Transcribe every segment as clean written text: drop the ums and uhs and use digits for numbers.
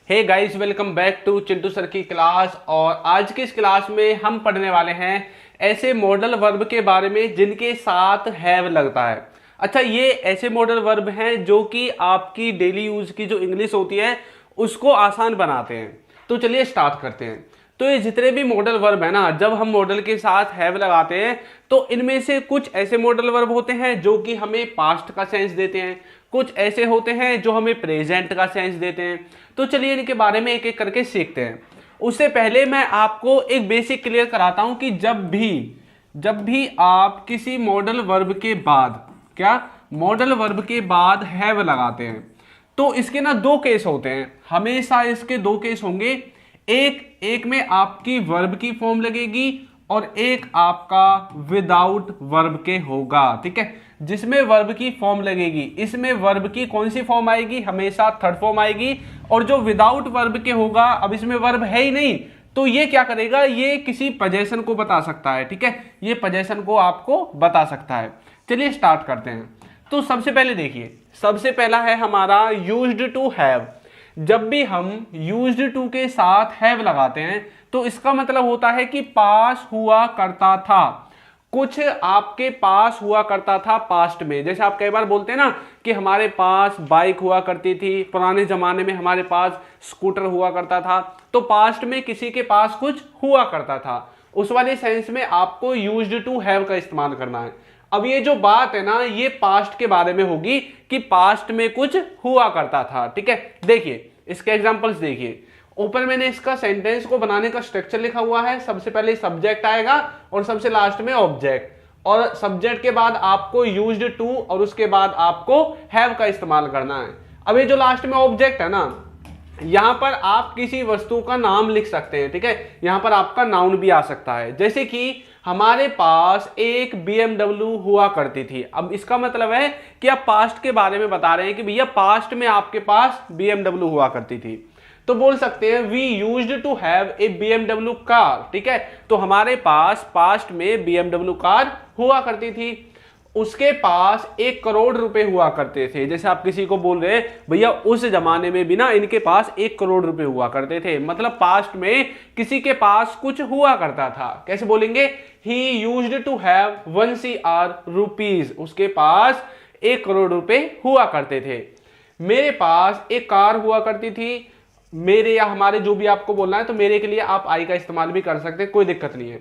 Hey guys, welcome back to Chintu sir की class. और आज की इस क्लास में हम पढ़ने वाले हैं ऐसे मॉडल वर्ब के बारे में जिनके साथ हैव लगता है। अच्छा, ये ऐसे मॉडल वर्ब हैं जो कि आपकी डेली यूज की जो इंग्लिश होती है उसको आसान बनाते हैं। तो चलिए स्टार्ट करते हैं। तो ये जितने भी मॉडल वर्ब है ना, जब हम मॉडल के साथ हैव लगाते हैं तो इनमें से कुछ ऐसे मॉडल वर्ब होते हैं जो कि हमें पास्ट का सेंस देते हैं, कुछ ऐसे होते हैं जो हमें प्रेजेंट का सेंस देते हैं। तो चलिए इनके बारे में एक एक करके सीखते हैं। उससे पहले मैं आपको एक बेसिक क्लियर कराता हूं कि जब भी आप किसी मॉडल वर्ब के बाद मॉडल वर्ब के बाद हैव लगाते हैं तो इसके ना दो केस होते हैं। हमेशा इसके दो केस होंगे। एक में आपकी वर्ब की फॉर्म लगेगी और एक आपका विदाउट वर्ब के होगा। ठीक है, जिसमें वर्ब की फॉर्म लगेगी इसमें वर्ब की कौन सी फॉर्म आएगी? हमेशा थर्ड फॉर्म आएगी। और जो विदाउट वर्ब के होगा, अब इसमें वर्ब है ही नहीं, तो ये क्या करेगा? ये किसी पोजीशन को बता सकता है। ठीक है, ये पोजीशन को आपको बता सकता है। चलिए स्टार्ट करते हैं। तो सबसे पहले देखिए, सबसे पहला है हमारा यूज्ड टू हैव। जब भी हम यूज्ड टू के साथ हैव लगाते हैं तो इसका मतलब होता है कि पास हुआ करता था, कुछ आपके पास हुआ करता था पास्ट में। जैसे आप कई बार बोलते हैं ना कि हमारे पास बाइक हुआ करती थी, पुराने जमाने में हमारे पास स्कूटर हुआ करता था। तो पास्ट में किसी के पास कुछ हुआ करता था, उस वाले सेंस में आपको यूज्ड टू हैव का इस्तेमाल करना है। अब ये जो बात है ना, ये पास्ट के बारे में होगी कि पास्ट में कुछ हुआ करता था। ठीक है, देखिए इसके एग्जांपल्स देखिए। ऊपर मैंने इसका सेंटेंस को बनाने का स्ट्रक्चर लिखा हुआ है। सबसे पहले सब्जेक्ट आएगा और सबसे लास्ट में ऑब्जेक्ट, और सब्जेक्ट के बाद आपको यूज्ड टू और उसके बाद आपको हैव का इस्तेमाल करना है। अब ये जो लास्ट में ऑब्जेक्ट है ना, यहां पर आप किसी वस्तु का नाम लिख सकते हैं। ठीक है, यहां पर आपका नाउन भी आ सकता है। जैसे कि हमारे पास एक BMW हुआ करती थी। अब इसका मतलब है कि आप पास्ट के बारे में बता रहे हैं कि भैया पास्ट में आपके पास BMW हुआ करती थी। तो बोल सकते हैं we used to have a BMW car. ठीक है, तो हमारे पास पास्ट में BMW कार हुआ करती थी। उसके पास 1 करोड़ रुपए हुआ करते थे। जैसे आप किसी को बोल रहे हैं भैया उस जमाने में भी ना इनके पास 1 करोड़ रुपए हुआ करते थे, मतलब पास्ट में किसी के पास कुछ हुआ करता था। कैसे बोलेंगे? He used to have 1 CR rupees. उसके पास 1 करोड़ रुपए हुआ करते थे। मेरे पास एक कार हुआ करती थी। मेरे या हमारे जो भी आपको बोलना है, तो मेरे के लिए आप आई का इस्तेमाल भी कर सकते हैं, कोई दिक्कत नहीं है।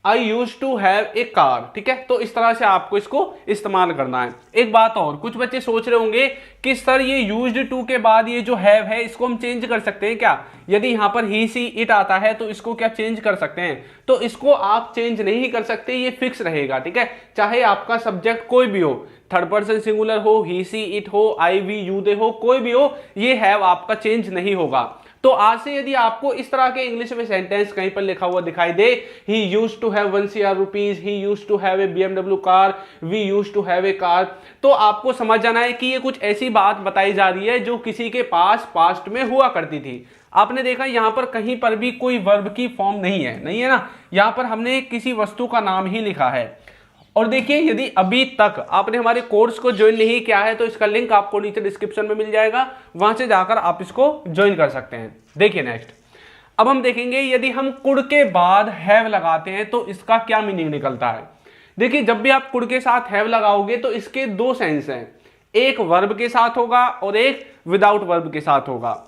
I use to have a car. ठीक है, तो इस तरह से आपको इसको इस्तेमाल करना है। एक बात और, कुछ बच्चे सोच रहे होंगे कि सर ये यूज्ड टू के बाद ये जो हैव है इसको हम चेंज कर सकते हैं क्या? यदि यहां पर ही सी इट आता है तो इसको क्या चेंज कर सकते हैं? तो इसको आप चेंज नहीं कर सकते, ये फिक्स रहेगा। ठीक है, चाहे आपका सब्जेक्ट कोई भी हो, थर्ड पर्सन सिंगुलर हो, ही सी इट हो, आई वी यू दे हो, कोई भी हो, ये हैव आपका चेंज नहीं होगा। तो आज से यदि आपको इस तरह के इंग्लिश में सेंटेंस कहीं पर लिखा हुआ दिखाई दे, he used to have 1 CR rupees, he used to have a BMW car, we used to have a car, तो आपको समझ जाना है कि ये कुछ ऐसी बात बताई जा रही है जो किसी के पास पास्ट में हुआ करती थी। आपने देखा यहां पर कहीं पर भी कोई वर्ब की फॉर्म नहीं है ना, यहां पर हमने किसी वस्तु का नाम ही लिखा है। और देखिए, यदि अभी तक आपने हमारे कोर्स को ज्वाइन नहीं किया है तो इसका लिंक आपको नीचे डिस्क्रिप्शन में मिल जाएगा, वहां से जाकर आप इसको ज्वाइन कर सकते हैं। देखिए नेक्स्ट, अब हम देखेंगे यदि हम कुड के बाद हैव लगाते हैं तो इसका क्या मीनिंग निकलता है। देखिए, जब भी आप कुड के साथ हैव लगाओगे तो इसके दो सेंस हैं, एक वर्ब के साथ होगा और एक विदाउट वर्ब के साथ होगा।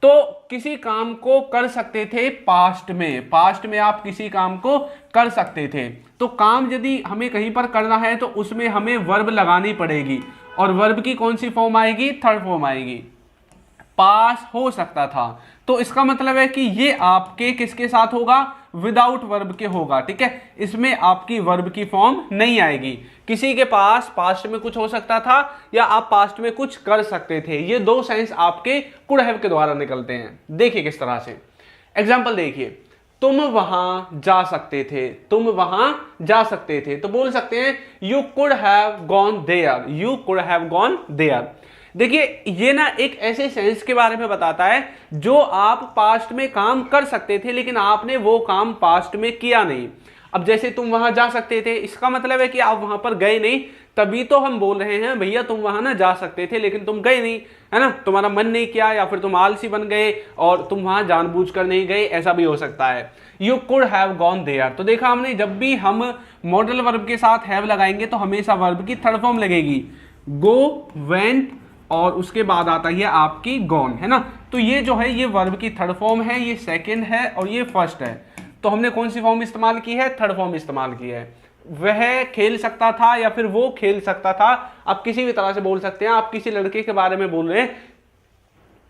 तो किसी काम को कर सकते थे पास्ट में आप किसी काम को कर सकते थे। तो काम यदि हमें कहीं पर करना है तो उसमें हमें वर्ब लगानी पड़ेगी, और वर्ब की कौन सी फॉर्म आएगी? थर्ड फॉर्म आएगी। पास हो सकता था, तो इसका मतलब है कि ये आपके किसके साथ होगा? विदाउट वर्ब के होगा। ठीक है, इसमें आपकी वर्ब की फॉर्म नहीं आएगी। किसी के पास पास्ट में कुछ हो सकता था या आप पास्ट में कुछ कर सकते थे। ये दो सेंस आपके कुड हैव के द्वारा निकलते हैं। देखिए किस तरह से, एग्जाम्पल देखिए, तुम वहां जा सकते थे, तुम वहां जा सकते थे, तो बोल सकते हैं you could have gone there, you could have gone there. देखिए, ये ना एक ऐसे सेंस के बारे में बताता है जो आप पास्ट में काम कर सकते थे लेकिन आपने वो काम पास्ट में किया नहीं। अब जैसे तुम वहां जा सकते थे, इसका मतलब है कि आप वहां पर गए नहीं, तभी तो हम बोल रहे हैं भैया तुम वहां ना जा सकते थे लेकिन तुम गए नहीं, है ना, तुम्हारा मन नहीं किया या फिर तुम आलसी बन गए और तुम वहां जानबूझकर नहीं गए, ऐसा भी हो सकता है। You could have gone there. तो देखा हमने, जब भी हम मॉडल वर्ब के साथ हैव लगाएंगे तो हमेशा वर्ब की थर्ड फॉर्म लगेगी, गो, वेंट और उसके बाद आता है आपकी गॉन, है ना। तो ये जो है ये वर्ब की थर्ड फॉर्म है, ये सेकंड है और ये फर्स्ट है। तो हमने कौन सी फॉर्म इस्तेमाल की है? थर्ड फॉर्म इस्तेमाल की है। वह खेल सकता था या फिर वो खेल सकता था, आप किसी भी तरह से बोल सकते हैं। आप किसी लड़के के बारे में बोल रहे हैं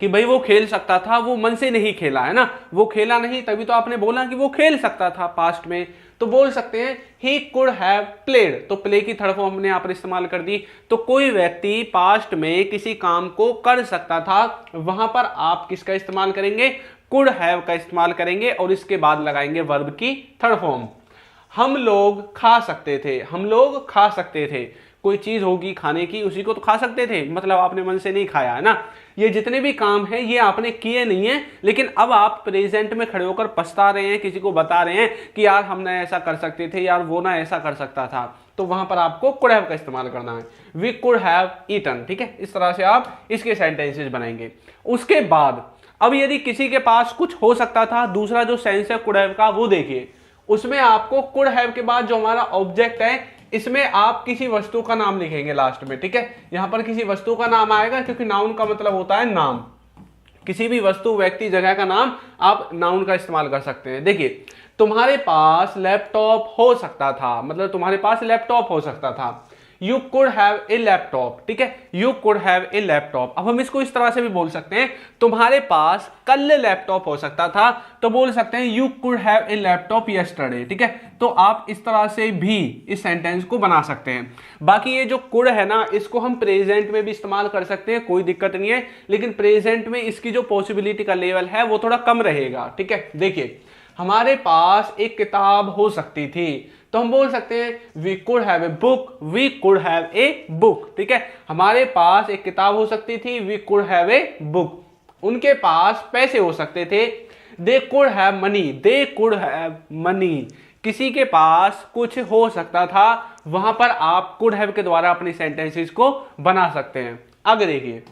कि भाई वो खेल सकता था, वो मन से नहीं खेला, है ना, वो खेला नहीं, तभी तो आपने बोला कि वो खेल सकता था पास्ट में, तो बोल सकते हैं ही कुड हैव प्लेड। तो प्ले की थर्ड फॉर्म हमने यहाँ पर इस्तेमाल कर दी। तो कोई व्यक्ति पास्ट में किसी काम को कर सकता था, वहां पर आप किसका इस्तेमाल करेंगे? कुड हैव का इस्तेमाल करेंगे और इसके बाद लगाएंगे वर्ब की थर्ड फॉर्म। हम लोग खा सकते थे, हम लोग खा सकते थे, कोई चीज होगी खाने की, उसी को तो खा सकते थे, मतलब आपने मन से नहीं खाया, है ना। ये जितने भी काम हैं ये आपने किए नहीं है, लेकिन अब आप प्रेजेंट में खड़े होकर पछता रहे हैं, किसी को बता रहे हैं कि यार हम ना ऐसा कर सकते थे, यार वो ना ऐसा कर सकता था, तो वहां पर आपको कुड हैव का इस्तेमाल करना है। वी कुड हैव ईटन, ठीक है, इस तरह से आप इसके सेंटेंसेस बनाएंगे। उसके बाद अब यदि किसी के पास कुछ हो सकता था, दूसरा जो सेंस है कुड हैव का वो देखिए, उसमें आपको कुड हैव के बाद जो हमारा ऑब्जेक्ट है इसमें आप किसी वस्तु का नाम लिखेंगे लास्ट में, ठीक है। यहां पर किसी वस्तु का नाम आएगा क्योंकि नाउन का मतलब होता है नाम, किसी भी वस्तु, व्यक्ति, जगह का नाम आप नाउन का इस्तेमाल कर सकते हैं। देखिए, तुम्हारे पास लैपटॉप हो सकता था, मतलब तुम्हारे पास लैपटॉप हो सकता था। You could have A laptop, ठीक है, you could have A laptop. अब हम इसको इस तरह से भी बोल सकते हैं, तुम्हारे पास कल लैपटॉप हो सकता था, तो बोल सकते हैं you could have A laptop yesterday, ठीक है। तो आप इस तरह से भी इस सेंटेंस को बना सकते हैं। बाकी ये जो कुड है ना, इसको हम प्रेजेंट में भी इस्तेमाल कर सकते हैं, कोई दिक्कत नहीं है, लेकिन प्रेजेंट में इसकी जो पॉसिबिलिटी का लेवल है वो थोड़ा कम रहेगा, ठीक है। देखिए, हमारे पास एक किताब हो सकती थी, तो हम बोल सकते हैं we could have a book, we could have a book, ठीक है। हमारे पास एक किताब हो सकती थी, we could have a book. उनके पास पैसे हो सकते थे, they could have money, they could have money. किसी के पास कुछ हो सकता था, वहां पर आप कुड हैव के द्वारा अपनी सेंटेंसेस को बना सकते हैं। आगे देखिए,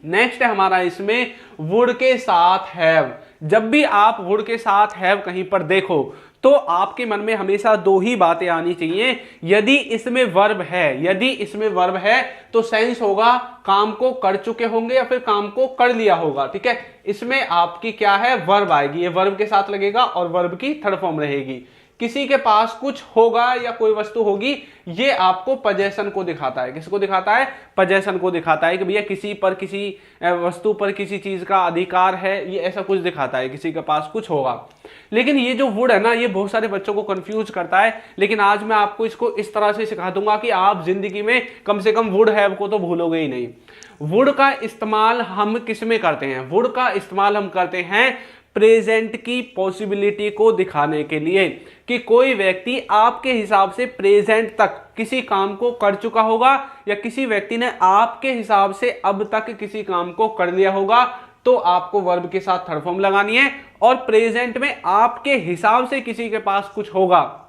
नेक्स्ट है हमारा इसमें वुड के साथ हैव। जब भी आप वुड के साथ हैव कहीं पर देखो तो आपके मन में हमेशा दो ही बातें आनी चाहिए। यदि इसमें वर्ब है, यदि इसमें वर्ब है तो सेंस होगा काम को कर चुके होंगे या फिर काम को कर लिया होगा, ठीक है। इसमें आपकी क्या है? वर्ब आएगी, ये वर्ब के साथ लगेगा और वर्ब की थर्ड फॉर्म रहेगी। किसी के पास कुछ होगा या कोई वस्तु होगी, ये आपको पजेशन को दिखाता है। किसको दिखाता है? पजेशन को दिखाता है कि भैया किसी पर, किसी वस्तु पर किसी चीज का अधिकार है, ये ऐसा कुछ दिखाता है, किसी के पास कुछ होगा। लेकिन ये जो वुड है ना, ये बहुत सारे बच्चों को कंफ्यूज करता है, लेकिन आज मैं आपको इसको इस तरह से सिखा दूंगा कि आप जिंदगी में कम से कम वुड हैव को तो भूलोगे ही नहीं। वुड का इस्तेमाल हम किस में करते हैं? वुड का इस्तेमाल हम करते हैं प्रेजेंट की पॉसिबिलिटी को दिखाने के लिए, कि कोई व्यक्ति आपके हिसाब से प्रेजेंट तक किसी काम को कर चुका होगा या किसी व्यक्ति ने आपके हिसाब से अब तक किसी काम को कर लिया होगा, तो आपको वर्ब के साथ थर्ड फॉर्म लगानी है। और प्रेजेंट में आपके हिसाब से किसी के पास कुछ होगा,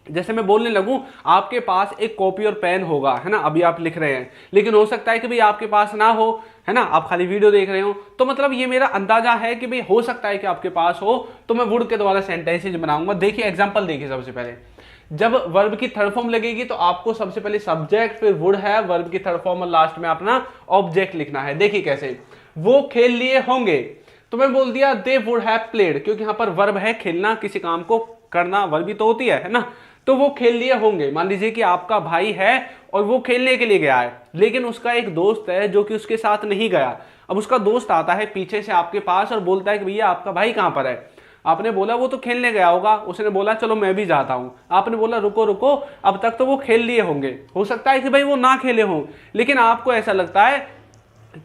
जैसे मैं बोलने लगूं आपके पास एक कॉपी और पेन होगा, है ना, अभी आप लिख रहे हैं, लेकिन हो सकता है कि भाई आपके पास ना हो, है ना, आप खाली वीडियो देख रहे हो, तो मतलब ये मेरा अंदाजा है कि भाई हो सकता है कि आपके पास हो, तो मैं वुड के द्वारा सेंटेंसेज बनाऊंगा। देखिए एग्जांपल देखिए, सबसे पहले जब वर्ब की थर्ड फॉर्म लगेगी तो आपको सबसे पहले सब्जेक्ट, फिर वुड है, वर्ब की थर्ड फॉर्म और लास्ट में अपना ऑब्जेक्ट लिखना है। देखिए कैसे, वो खेल लिए होंगे, तो मैं बोल दिया दे वुड हैव प्लेड, क्योंकि यहां पर वर्ब है खेलना, किसी काम को करना वर्ब भी तो होती है ना। तो वो खेल लिए होंगे। मान लीजिए कि आपका भाई है और वो खेलने के लिए गया है, लेकिन उसका एक दोस्त है जो कि उसके साथ नहीं गया। अब उसका दोस्त आता है पीछे से आपके पास और बोलता है कि भैया आपका भाई कहां पर है? आपने बोला वो तो खेलने गया होगा, उसने बोला चलो मैं भी जाता हूं। आपने बोला रुको रुको, अब तक तो वो खेल लिए होंगे, हो सकता है कि भाई वो ना खेले हों, लेकिन आपको ऐसा लगता है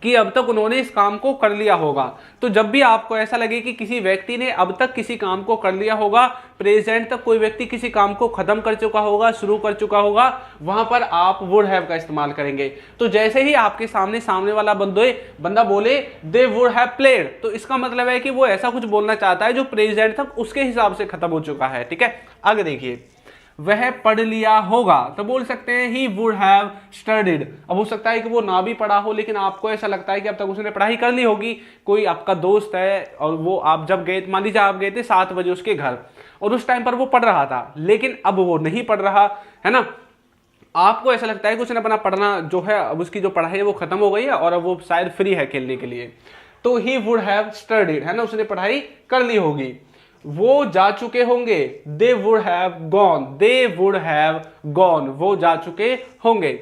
कि अब तक उन्होंने इस काम को कर लिया होगा। तो जब भी आपको ऐसा लगे कि किसी व्यक्ति ने अब तक किसी काम को कर लिया होगा, प्रेजेंट तक कोई व्यक्ति किसी काम को खत्म कर चुका होगा, शुरू कर चुका होगा, वहां पर आप वुड हैव का इस्तेमाल करेंगे। तो जैसे ही आपके सामने वाला बंदा बोले दे वुड हैव प्लेड, तो इसका मतलब है कि वो ऐसा कुछ बोलना चाहता है जो प्रेजेंट तक उसके हिसाब से खत्म हो चुका है, ठीक है। आगे देखिए, वह पढ़ लिया होगा। तो बोल सकते हैं ही वुड हैव स्टडीड। अब हो सकता है कि वो ना भी पढ़ा हो, लेकिन आपको ऐसा लगता है कि अब तक उसने पढ़ाई कर ली होगी। कोई आपका दोस्त है और वो आप जब गए, मान लीजिए आप गए थे 7 बजे उसके घर और उस टाइम पर वो पढ़ रहा था, लेकिन अब वो नहीं पढ़ रहा है ना। आपको ऐसा लगता है कि उसने अपना पढ़ना जो है, अब उसकी जो पढ़ाई है वो खत्म हो गई है और अब वो शायद फ्री है खेलने के लिए। तो ही वुड हैव स्टडीड, है ना, उसने पढ़ाई कर ली होगी। वो जा चुके होंगे, they would have gone, they would have gone, वो जा चुके होंगे।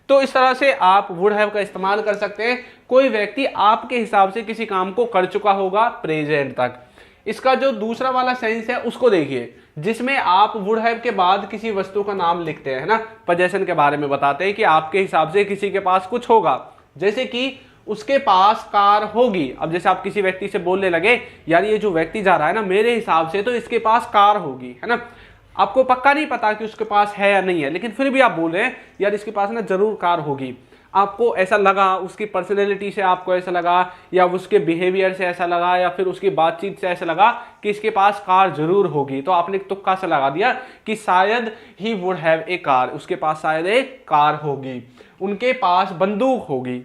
तो इस तरह से आप वुड हैव का इस्तेमाल कर सकते हैं। कोई व्यक्ति आपके हिसाब से किसी काम को कर चुका होगा प्रेजेंट तक। इसका जो दूसरा वाला सेंस है उसको देखिए, जिसमें आप वुड हैव के बाद किसी वस्तु का नाम लिखते हैं, है ना, पोजेशन के बारे में बताते हैं कि आपके हिसाब से किसी के पास कुछ होगा, जैसे कि उसके पास कार होगी। अब जैसे आप किसी व्यक्ति से बोलने लगे, यार ये जो व्यक्ति जा रहा है ना, मेरे हिसाब से तो इसके पास कार होगी, है ना। आपको पक्का नहीं पता कि उसके पास है या नहीं है, लेकिन फिर भी आप बोल रहे हैं यार इसके पास ना जरूर कार होगी। आपको ऐसा लगा, उसकी पर्सनैलिटी से आपको ऐसा लगा, या उसके बिहेवियर से ऐसा लगा, या फिर उसकी बातचीत से ऐसा लगा कि इसके पास कार जरूर होगी। तो आपने एक तुक्का से लगा दिया कि शायद he would have a car, उसके पास शायद एक कार होगी। उनके पास बंदूक होगी।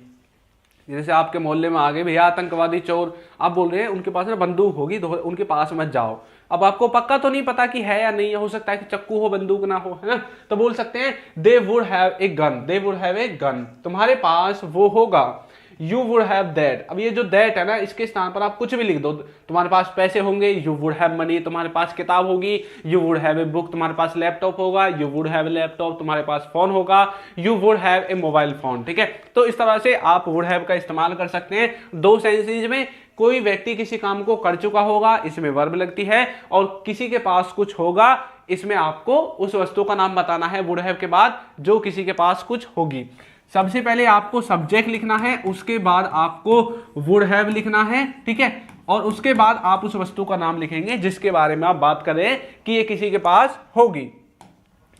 जैसे आपके मोहल्ले में आ गए भैया आतंकवादी चोर, आप बोल रहे हैं उनके पास ना बंदूक होगी, तो उनके पास मत जाओ। अब आपको पक्का तो नहीं पता कि है या नहीं है, हो सकता है कि चक्कू हो बंदूक ना हो, है ना। तो बोल सकते हैं they would have a gun, they would have a gun, तुम्हारे पास वो होगा। यू वुड हैव दैट, अब ये जो दैट है ना, इसके स्थान पर आप कुछ भी लिख दो। तुम्हारे पास पैसे होंगे, यू वुड हैव मनी, तुम्हारे पास किताब होगी, you would have a book, तुम्हारे पास लैपटॉप होगा, you would have a laptop, तुम्हारे पास फोन होगा, you would have a mobile phone. ठीक है, तो इस तरह से आप वुड हैव का इस्तेमाल कर सकते हैं दो सेंसेज में। कोई व्यक्ति किसी काम को कर चुका होगा, इसमें वर्ब लगती है, और किसी के पास कुछ होगा, इसमें आपको उस वस्तु का नाम बताना है वुड हैव के बाद, जो किसी के पास कुछ होगी। सबसे पहले आपको सब्जेक्ट लिखना है, उसके बाद आपको वुड हैव लिखना है, ठीक है, और उसके बाद आप उस वस्तु का नाम लिखेंगे जिसके बारे में आप बात कर रहे हैं कि ये किसी के पास होगी।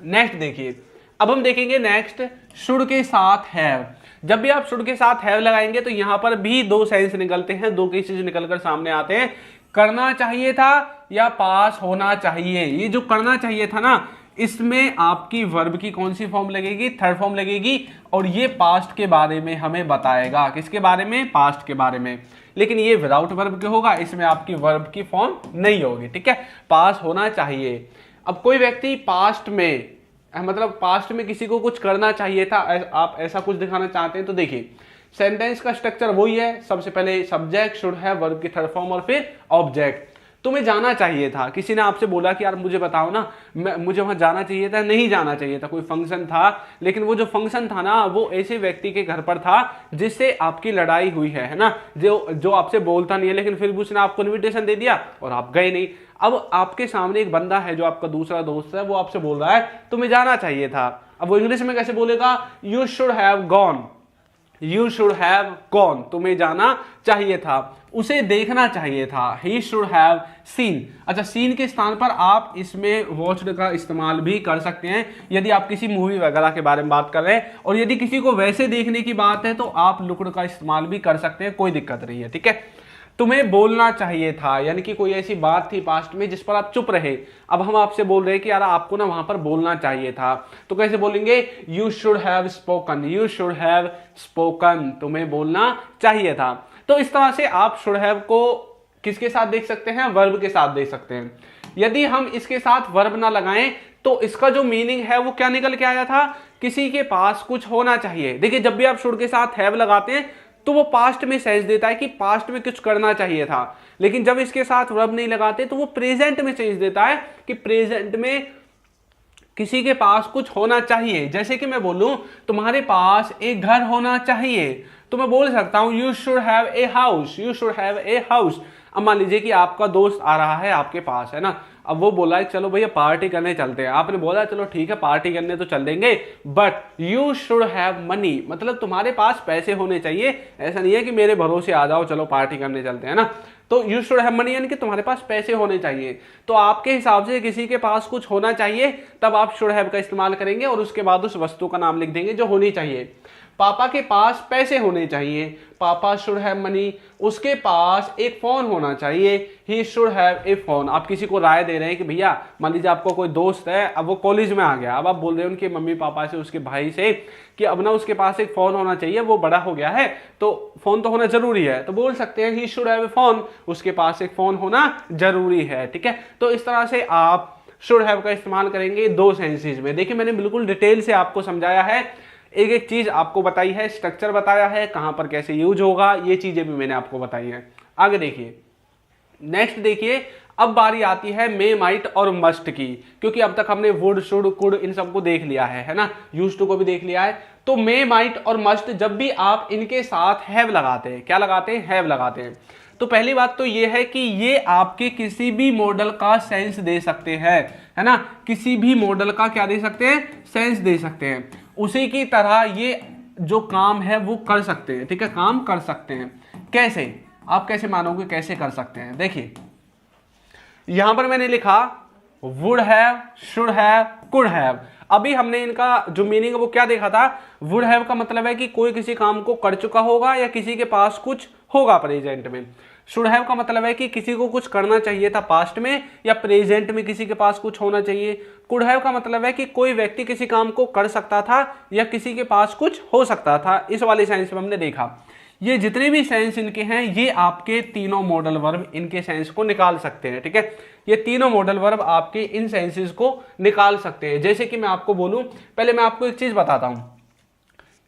नेक्स्ट देखिए, अब हम देखेंगे नेक्स्ट शुड के साथ हैव। जब भी आप शुड के साथ हैव लगाएंगे तो यहां पर भी दो सेंस निकलते हैं, दो केसेस निकलकर सामने आते हैं। करना चाहिए था या पास होना चाहिए। ये जो करना चाहिए था ना, इसमें आपकी वर्ब की कौन सी फॉर्म लगेगी, थर्ड फॉर्म लगेगी, और ये पास्ट के बारे में हमें बताएगा। किसके बारे में, पास्ट के बारे में। लेकिन ये विदाउट वर्ब के होगा, इसमें आपकी वर्ब की फॉर्म नहीं होगी, ठीक है। पास होना चाहिए। अब कोई व्यक्ति पास्ट में, मतलब पास्ट में किसी को कुछ करना चाहिए था, आप ऐसा कुछ दिखाना चाहते हैं, तो देखिए सेंटेंस का स्ट्रक्चर वही है। सबसे पहले सब्जेक्ट शुड है, वर्ब की थर्ड फॉर्म, और फिर ऑब्जेक्ट। तुम्हें जाना चाहिए था, किसी ने आपसे बोला कि यार मुझे बताओ ना, मुझे वहां जाना चाहिए था, नहीं जाना चाहिए था, कोई फंक्शन था, लेकिन वो जो फंक्शन था ना, वो ऐसे व्यक्ति के घर पर था जिससे आपकी लड़ाई हुई है ना, जो आपसे बोलता नहीं है, लेकिन फिर भी उसने आपको इन्विटेशन दे दिया और आप गए नहीं। अब आपके सामने एक बंदा है जो आपका दूसरा दोस्त है, वो आपसे बोल रहा है तुम्हें जाना चाहिए था। अब वो इंग्लिश में कैसे बोलेगा, you should have gone, you should have gone, तुम्हें जाना चाहिए था, उसे देखना चाहिए था, ही शुड हैव सीन। अच्छा, सीन के स्थान पर आप इसमें वॉच्ड का इस्तेमाल भी कर सकते हैं यदि आप किसी मूवी वगैरह के बारे में बात कर रहे हैं, और यदि किसी को वैसे देखने की बात है तो आप लुक्ड का इस्तेमाल भी कर सकते हैं, कोई दिक्कत नहीं है, ठीक है। तुम्हें बोलना चाहिए था, यानी कि कोई ऐसी बात थी पास्ट में जिस पर आप चुप रहे। अब हम आपसे बोल रहे हैं कि यार आपको ना वहां पर बोलना चाहिए था, तो कैसे बोलेंगे, you should have spoken, you should have spoken, तुम्हें बोलना चाहिए था। तो इस तरह से आप शुड हैव को किसके साथ देख सकते हैं, वर्ब के साथ देख सकते हैं। यदि हम इसके साथ वर्ब ना लगाएं तो इसका जो मीनिंग है वो क्या निकल के आया था, किसी के पास कुछ होना चाहिए। देखिए, जब भी आप शुड के साथ हैव लगाते हैं तो वो पास्ट में सेंस देता है कि पास्ट में कुछ करना चाहिए था, लेकिन जब इसके साथ वर्ब नहीं लगाते तो वो प्रेजेंट में सेंस देता है कि प्रेजेंट में किसी के पास कुछ होना चाहिए। जैसे कि मैं बोलूं तुम्हारे पास एक घर होना चाहिए, तो मैं बोल सकता हूं you should have a house, you should have a house. अब मान लीजिए कि आपका दोस्त आ रहा है आपके पास, है ना, अब वो बोला है चलो भैया पार्टी करने चलते हैं, आपने बोला चलो ठीक है पार्टी करने तो चल देंगे, but you should have money, मतलब तुम्हारे पास पैसे होने चाहिए। ऐसा नहीं है कि मेरे भरोसे आ जाओ चलो पार्टी करने चलते हैं ना, तो यू शुड हैव मनी यानी कि तुम्हारे पास पैसे होने चाहिए। तो आपके हिसाब से किसी के पास कुछ होना चाहिए, तब आप शुड हैव का इस्तेमाल करेंगे और उसके बाद उस वस्तु का नाम लिख देंगे जो होनी चाहिए। पापा के पास पैसे होने चाहिए, पापा शुड हैव मनी, उसके पास एक फोन होना चाहिए, he should have a phone. आप किसी को राय दे रहे हैं कि भैया मान लीजिए आपको कोई दोस्त है, अब वो कॉलेज में आ गया, अब आप बोल रहे हैं उनके मम्मी पापा से, उसके भाई से कि अब ना उसके पास एक फोन होना चाहिए, वो बड़ा हो गया है तो फोन तो होना जरूरी है, तो बोल सकते हैं he should have a phone, उसके पास एक फोन होना जरूरी है। ठीक है, तो इस तरह से आप शुड हैव का इस्तेमाल करेंगे दो सेंसेस में। देखिए मैंने बिल्कुल डिटेल से आपको समझाया है, एक एक चीज आपको बताई है, स्ट्रक्चर बताया है, कहां पर कैसे यूज होगा, ये चीजें भी मैंने आपको बताई है। आगे देखिए, नेक्स्ट देखिए, अब बारी आती है मे, माइट और मस्ट की, क्योंकि अब तक हमने वुड, शुड, कुड इन सबको देख लिया है ना, यूज टू को भी देख लिया है। तो मे, माइट और मस्ट जब भी आप इनके साथ हैव लगाते हैं, क्या लगाते हैं, हैव लगाते हैं, तो पहली बात तो ये है कि ये आपके किसी भी मॉडल का सेंस दे सकते हैं, है ना, किसी भी मॉडल का क्या दे सकते हैं, सेंस दे सकते हैं। उसी की तरह ये जो काम है वो कर सकते हैं। ठीक है, काम कर सकते हैं। कैसे, आप कैसे मानोगे कैसे कर सकते हैं? देखिए यहां पर मैंने लिखा would have, should have, could have. अभी हमने इनका जो मीनिंग है वो क्या देखा था, वुड हैव का मतलब है कि कोई किसी काम को कर चुका होगा या किसी के पास कुछ होगा प्रेजेंट में। शुड हैव का मतलब है कि किसी को कुछ करना चाहिए था पास्ट में या प्रेजेंट में किसी के पास कुछ होना चाहिए। कुड हैव का मतलब है कि कोई व्यक्ति किसी काम को कर सकता था या किसी के पास कुछ हो सकता था। इस वाले सेंस में हमने देखा ये जितने भी सेंस इनके हैं ये आपके तीनों मॉडल वर्ब इनके सेंस को निकाल सकते हैं। ठीक है, ये तीनों मॉडल वर्ब आपके इन सेंसेस को निकाल सकते हैं। जैसे कि मैं आपको बोलूं, पहले मैं आपको एक चीज बताता हूं,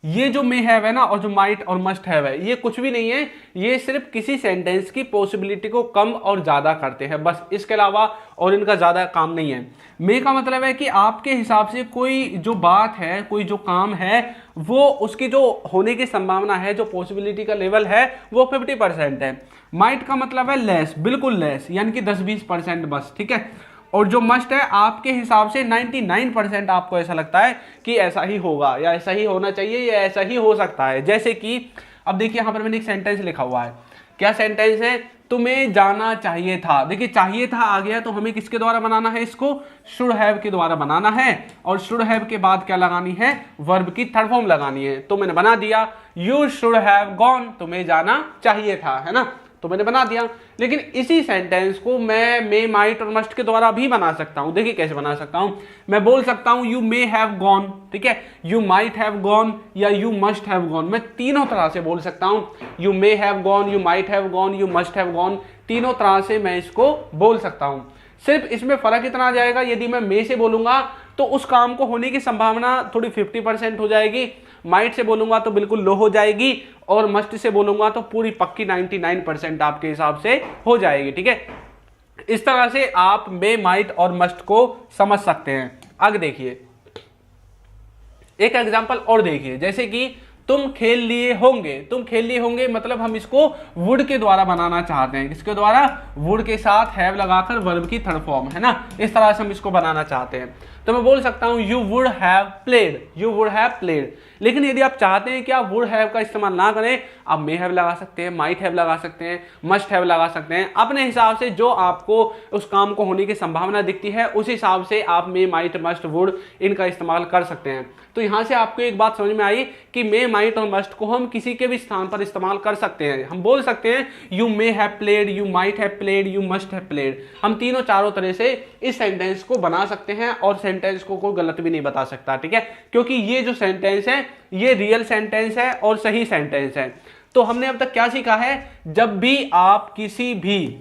ये जो मे हैव है ना और जो माइट और मस्ट हैव है, ये कुछ भी नहीं है, ये सिर्फ किसी सेंटेंस की पॉसिबिलिटी को कम और ज्यादा करते हैं, बस इसके अलावा और इनका ज्यादा काम नहीं है। मे का मतलब है कि आपके हिसाब से कोई जो बात है, कोई जो काम है, वो उसकी जो होने की संभावना है, जो पॉसिबिलिटी का लेवल है वो 50% है। माइट का मतलब है लेस, बिल्कुल लेस, यानी कि 10-20% बस। ठीक है, और जो मस्ट है आपके हिसाब से 99% आपको ऐसा लगता है कि ऐसा ही होगा या ऐसा ही होना चाहिए या ऐसा ही हो सकता है। जैसे कि अब देखिए यहां पर मैंने एक सेंटेंस लिखा हुआ है, क्या सेंटेंस है, तुम्हें जाना चाहिए था। देखिए चाहिए था आ गया तो हमें किसके द्वारा बनाना है, इसको शुड हैव के द्वारा बनाना है, और शुड हैव के बाद क्या लगानी है, वर्ब की थर्ड फॉर्म लगानी है। तो मैंने बना दिया यू शुड हैव गॉन, तुम्हें जाना चाहिए था, है ना, तो मैंने बना दिया। लेकिन इसी सेंटेंस को मैं मे, माइट और मस्ट के द्वारा भी बना सकता हूं। देखिए कैसे बना सकता हूं, मैं बोल सकता हूं यू मे हैव गॉन, ठीक है, यू माइट हैव गॉन या यू मस्ट हैव गॉन। मैं तीनों तरह से बोल सकता हूं, you may have gone, you might have gone, you must have gone, तीनों तरह से मैं इसको बोल सकता हूं। सिर्फ इसमें फर्क इतना आ जाएगा, यदि मैं मे से बोलूंगा तो उस काम को होने की संभावना थोड़ी 50% हो जाएगी, माइट से बोलूंगा तो बिल्कुल लो हो जाएगी, और मस्ट से बोलूंगा तो पूरी पक्की 99% आपके हिसाब से हो जाएगी। ठीक है, इस तरह से आप मे, माइट और मस्ट को समझ सकते हैं। आगे देखिए एक एग्जांपल और देखिए, जैसे कि तुम खेल लिए होंगे। तुम खेल लिए होंगे मतलब हम इसको वुड के द्वारा बनाना चाहते हैं, किसके द्वारा, वुड के साथ हैव लगाकर वर्ब की थर्ड फॉर्म, है ना, इस तरह से हम इसको बनाना चाहते हैं। तो मैं बोल सकता हूं you would have played, you would have played. लेकिन यदि आप चाहते हैं कि आप वुड हैव का इस्तेमाल ना करें, आप मे हैव लगा सकते हैं, माइट हैव लगा सकते हैं, मस्ट हैव लगा सकते हैं, अपने हिसाब से जो आपको उस काम को होने की संभावना दिखती है उस हिसाब से आप मे, माइट, मस्ट, वुड इनका इस्तेमाल कर सकते हैं। तो यहां से आपको एक बात समझ में आई कि मे, माइट और मस्ट को हम किसी के भी स्थान पर इस्तेमाल कर सकते हैं। हम बोल सकते हैं you may have played, you might have played, you must have played. हम तीनों चारों तरह से इस सेंटेंस को बना सकते हैं और सेंटेंस को कोई गलत भी नहीं बता सकता। ठीक है, क्योंकि ये जो सेंटेंस है ये रियल सेंटेंस है और सही सेंटेंस है। तो हमने अब तक क्या सीखा है, जब भी आप किसी भी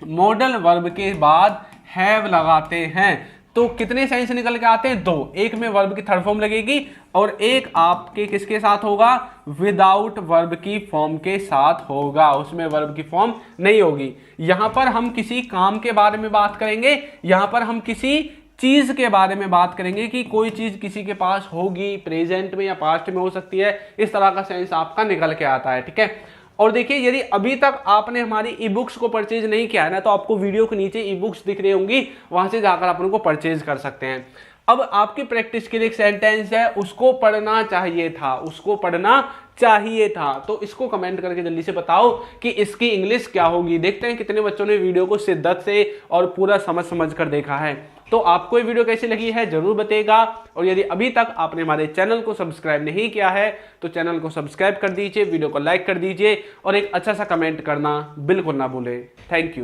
मॉडल वर्ब के बाद हैव लगाते हैं तो कितने सेंस निकल के आते हैं, दो। एक में वर्ब की थर्ड फॉर्म लगेगी और एक आपके किसके साथ होगा, विदाउट वर्ब की फॉर्म के साथ होगा, उसमें वर्ब की फॉर्म नहीं होगी। यहां पर हम किसी काम के बारे में बात करेंगे, यहां पर हम किसी चीज के बारे में बात करेंगे कि कोई चीज किसी के पास होगी, प्रेजेंट में या पास्ट में हो सकती है, इस तरह का सेंस आपका निकल के आता है। ठीक है, और देखिए यदि अभी तक आपने हमारी ई बुक्स को परचेज नहीं किया है ना, तो आपको वीडियो के नीचे ई बुक्स दिख रही होंगी, वहां से जाकर आप उनको परचेज कर सकते हैं। अब आपकी प्रैक्टिस के लिए एक सेंटेंस है, उसको पढ़ना चाहिए था, उसको पढ़ना चाहिए था। तो इसको कमेंट करके जल्दी से बताओ कि इसकी इंग्लिश क्या होगी। देखते हैं कितने बच्चों ने वीडियो को शिद्दत से और पूरा समझ कर देखा है। तो आपको ये वीडियो कैसी लगी है जरूर बताइएगा, और यदि अभी तक आपने हमारे चैनल को सब्सक्राइब नहीं किया है तो चैनल को सब्सक्राइब कर दीजिए, वीडियो को लाइक कर दीजिए और एक अच्छा सा कमेंट करना बिल्कुल ना भूलें। Thank you.